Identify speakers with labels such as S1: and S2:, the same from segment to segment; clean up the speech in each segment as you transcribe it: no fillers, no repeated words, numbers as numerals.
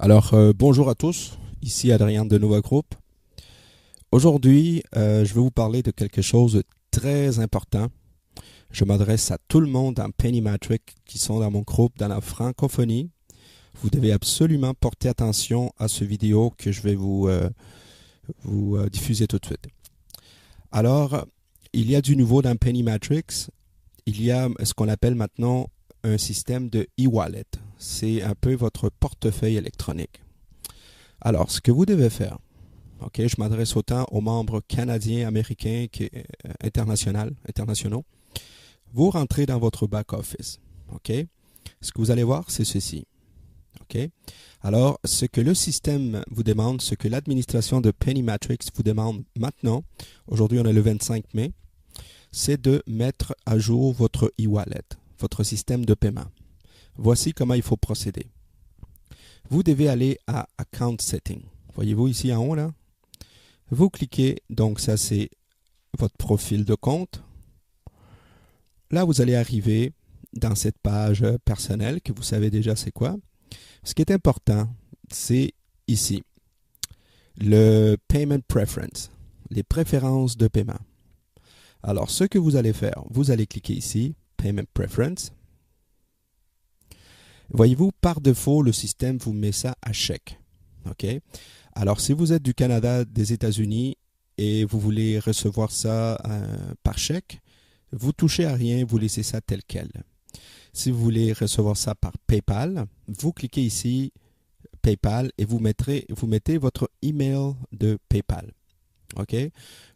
S1: Bonjour à tous, ici Adrien de Nova Group. Aujourd'hui, je vais vous parler de quelque chose de très important. Je m'adresse à tout le monde en Pennymatric qui sont dans mon groupe dans la francophonie. Vous devez absolument porter attention à ce vidéo que je vais vous diffuser tout de suite. Alors, il y a du nouveau dans Pennymatrix. Il y a ce qu'on appelle maintenant un système de e-wallet. C'est un peu votre portefeuille électronique. Alors, ce que vous devez faire, ok, je m'adresse autant aux membres canadiens, américains internationaux. Vous rentrez dans votre back-office. Ok. Ce que vous allez voir, c'est ceci. Ok. Alors, ce que le système vous demande, ce que l'administration de Pennymatrix vous demande maintenant, aujourd'hui on est le 25 mai, c'est de mettre à jour votre e-wallet, votre système de paiement. Voici comment il faut procéder. Vous devez aller à Account Setting. Voyez-vous ici en haut là? Vous cliquez, donc ça c'est votre profil de compte. Là, vous allez arriver dans cette page personnelle que vous savez déjà c'est quoi. Ce qui est important, c'est ici, le Payment Preference, les préférences de paiement. Alors, ce que vous allez faire, vous allez cliquer ici, Payment Preference. Voyez-vous, par défaut, le système vous met ça à chèque. OK? Alors, si vous êtes du Canada, des États-Unis et vous voulez recevoir ça par chèque, vous touchez à rien, vous laissez ça tel quel. Si vous voulez recevoir ça par PayPal, vous cliquez ici PayPal et vous mettez votre email de PayPal. OK?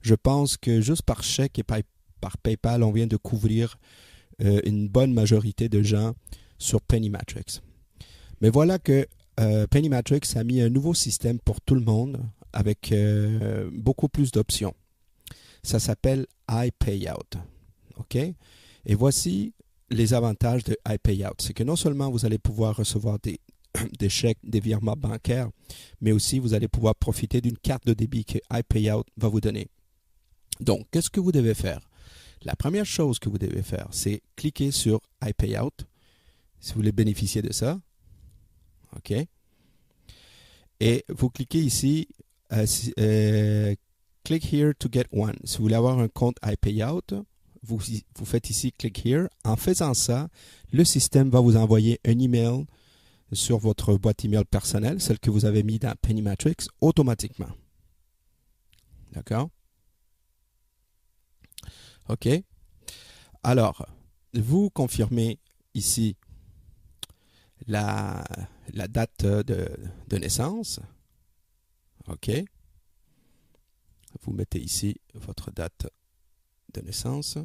S1: Je pense que juste par chèque et par PayPal, on vient de couvrir une bonne majorité de gens sur Pennymatrix. Mais voilà que Pennymatrix a mis un nouveau système pour tout le monde avec beaucoup plus d'options. Ça s'appelle iPayout. OK? Et voici les avantages de iPayout. C'est que non seulement vous allez pouvoir recevoir des chèques, des virements bancaires, mais aussi vous allez pouvoir profiter d'une carte de débit que iPayout va vous donner. Donc, qu'est-ce que vous devez faire? La première chose que vous devez faire, c'est cliquer sur iPayout si vous voulez bénéficier de ça. OK? Et vous cliquez ici, click here to get one. Si vous voulez avoir un compte iPayout, vous faites ici click here. En faisant ça, le système va vous envoyer un email sur votre boîte email personnelle, celle que vous avez mis dans Pennymatrix, automatiquement. D'accord? OK. Alors, vous confirmez ici la date de naissance. OK. Vous mettez ici votre date de naissance.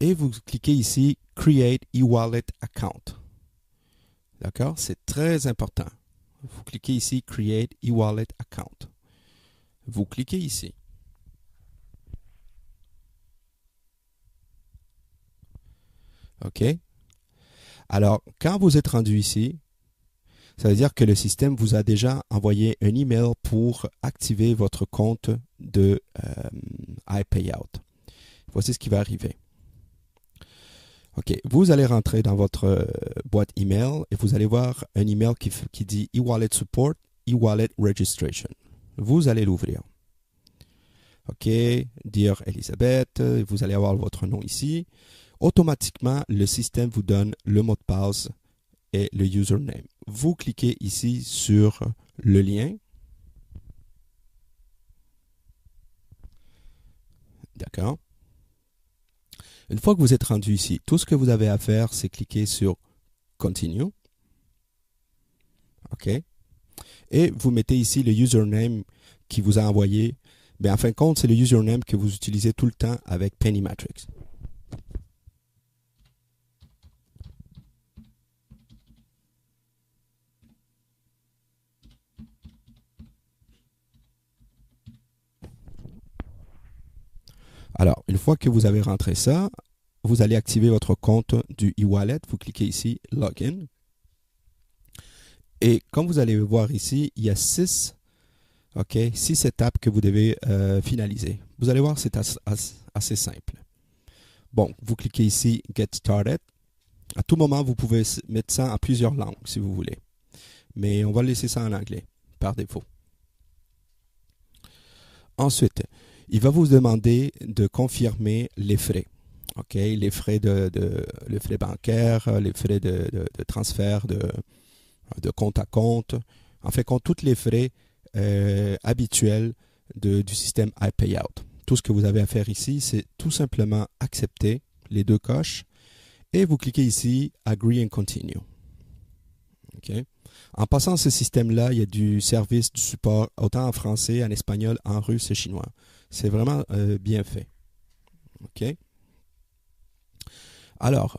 S1: Et vous cliquez ici Create e-wallet account. D'accord? C'est très important. Vous cliquez ici Create e-wallet account. Vous cliquez ici. OK? Alors, quand vous êtes rendu ici, ça veut dire que le système vous a déjà envoyé un email pour activer votre compte de iPayout. Voici ce qui va arriver. OK, vous allez rentrer dans votre boîte email et vous allez voir un email qui dit e-wallet support, e-wallet registration. Vous allez l'ouvrir. OK, Dear Elisabeth, vous allez avoir votre nom ici. Automatiquement, le système vous donne le mot de passe et le username. Vous cliquez ici sur le lien. D'accord. Une fois que vous êtes rendu ici, tout ce que vous avez à faire, c'est cliquer sur Continue. OK. Et vous mettez ici le username qui vous a envoyé. Mais en fin de compte, c'est le username que vous utilisez tout le temps avec Pennymatrix. Alors, une fois que vous avez rentré ça, vous allez activer votre compte du e-wallet. Vous cliquez ici, Login. Et comme vous allez voir ici, il y a 6 étapes que vous devez finaliser. Vous allez voir, c'est assez simple. Bon, vous cliquez ici, Get Started. À tout moment, vous pouvez mettre ça en plusieurs langues si vous voulez. mais on va laisser ça en anglais par défaut. Ensuite, il va vous demander de confirmer les frais. OK, les frais les frais bancaires, les frais de transfert de compte à compte. En fait, compte tous les frais habituels du système iPayout. Tout ce que vous avez à faire ici, c'est tout simplement accepter les deux coches et vous cliquez ici Agree and Continue. Okay. En passant ce système-là, il y a du service, du support, autant en français, en espagnol, en russe et chinois. C'est vraiment bien fait. OK. Alors,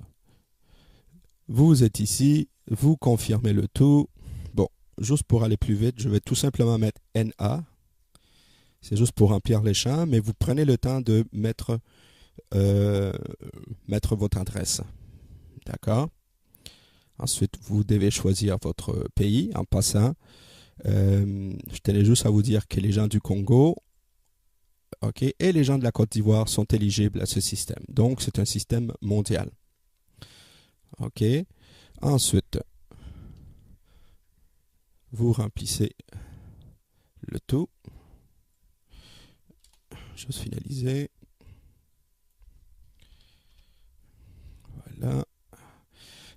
S1: vous êtes ici, vous confirmez le tout. Bon, juste pour aller plus vite, je vais tout simplement mettre NA. C'est juste pour remplir les champs, mais vous prenez le temps de mettre votre adresse. D'accord? Ensuite, vous devez choisir votre pays. En passant, je tenais juste à vous dire que les gens du Congo, OK, et les gens de la Côte d'Ivoire sont éligibles à ce système. Donc, c'est un système mondial. OK. Ensuite, vous remplissez le tout. Juste finaliser. Voilà.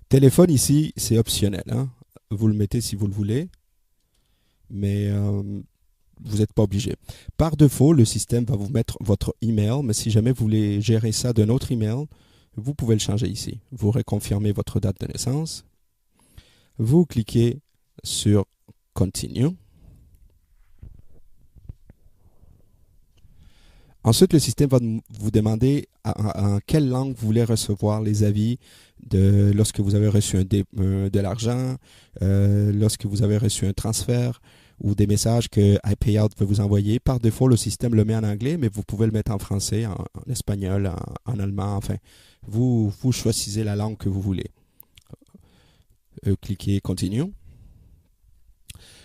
S1: Téléphone ici, c'est optionnel. Hein? Vous le mettez si vous le voulez, mais vous n'êtes pas obligé. Par défaut, le système va vous mettre votre email, mais si jamais vous voulez gérer ça d'un autre email, vous pouvez le changer ici. Vous reconfirmez votre date de naissance. Vous cliquez sur Continue. Ensuite, le système va vous demander en quelle langue vous voulez recevoir les avis lorsque vous avez reçu de l'argent, lorsque vous avez reçu un transfert ou des messages que iPayout peut vous envoyer. Par défaut, le système le met en anglais, mais vous pouvez le mettre en français, en espagnol, en allemand, enfin. Vous choisissez la langue que vous voulez. Cliquez Continue.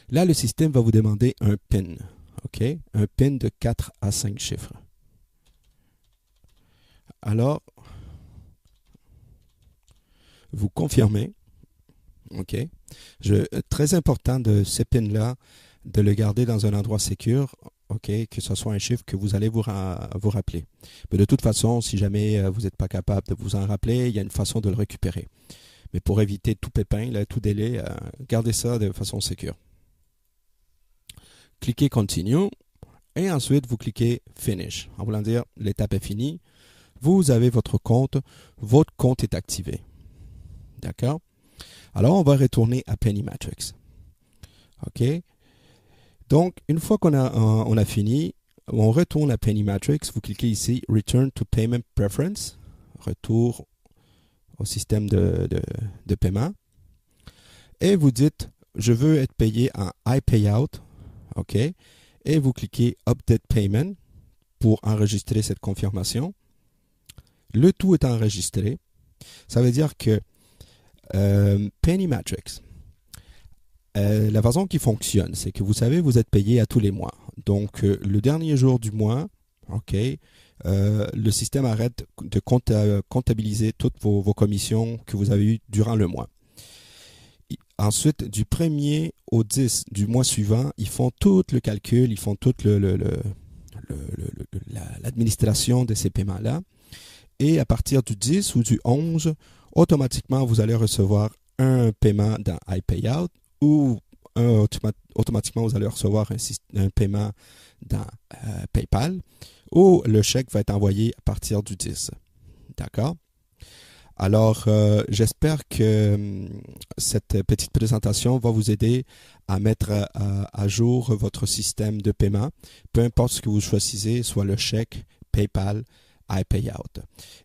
S1: Là, le système va vous demander un PIN. OK? Un PIN de 4 à 5 chiffres. Alors, vous confirmez. OK? Très important de ce PIN-là, de le garder dans un endroit sécure, OK? Que ce soit un chiffre que vous allez vous rappeler. Mais de toute façon, si jamais vous n'êtes pas capable de vous en rappeler, il y a une façon de le récupérer. Mais pour éviter tout pépin, là, tout délai, gardez ça de façon sécure. Cliquez Continue et ensuite vous cliquez Finish. En voulant dire l'étape est finie. Vous avez votre compte est activé. D'accord? Alors on va retourner à Pennymatrix. OK? Donc une fois qu'on a fini, on retourne à Pennymatrix. Vous cliquez ici Return to Payment Preference. Retour au système de paiement. Et vous dites je veux être payé en iPayout. OK? Et vous cliquez Update Payment pour enregistrer cette confirmation. Le tout est enregistré. Ça veut dire que Pennymatrix, la façon qui fonctionne, c'est que vous savez, vous êtes payé à tous les mois. Donc, le dernier jour du mois, OK, le système arrête de comptabiliser toutes vos commissions que vous avez eues durant le mois. Ensuite, du 1er au 10 du mois suivant, ils font tout le calcul, ils font toute l'administration de ces paiements-là. Et à partir du 10 ou du 11, automatiquement, vous allez recevoir un paiement dans iPayout ou automatiquement, vous allez recevoir un paiement dans PayPal ou le chèque va être envoyé à partir du 10. D'accord? Alors, j'espère que cette petite présentation va vous aider à mettre à jour votre système de paiement, peu importe ce que vous choisissez, soit le chèque, PayPal, iPayout.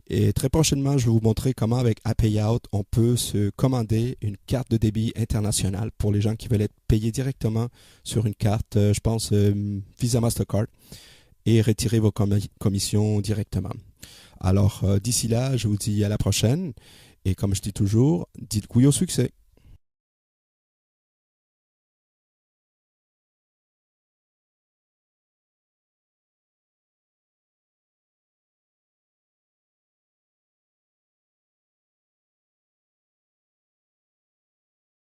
S1: Et très prochainement, je vais vous montrer comment avec iPayout, on peut se commander une carte de débit internationale pour les gens qui veulent être payés directement sur une carte, je pense Visa Mastercard, et retirer vos commissions directement. Alors, d'ici là, je vous dis à la prochaine. Et comme je dis toujours, dites oui au succès.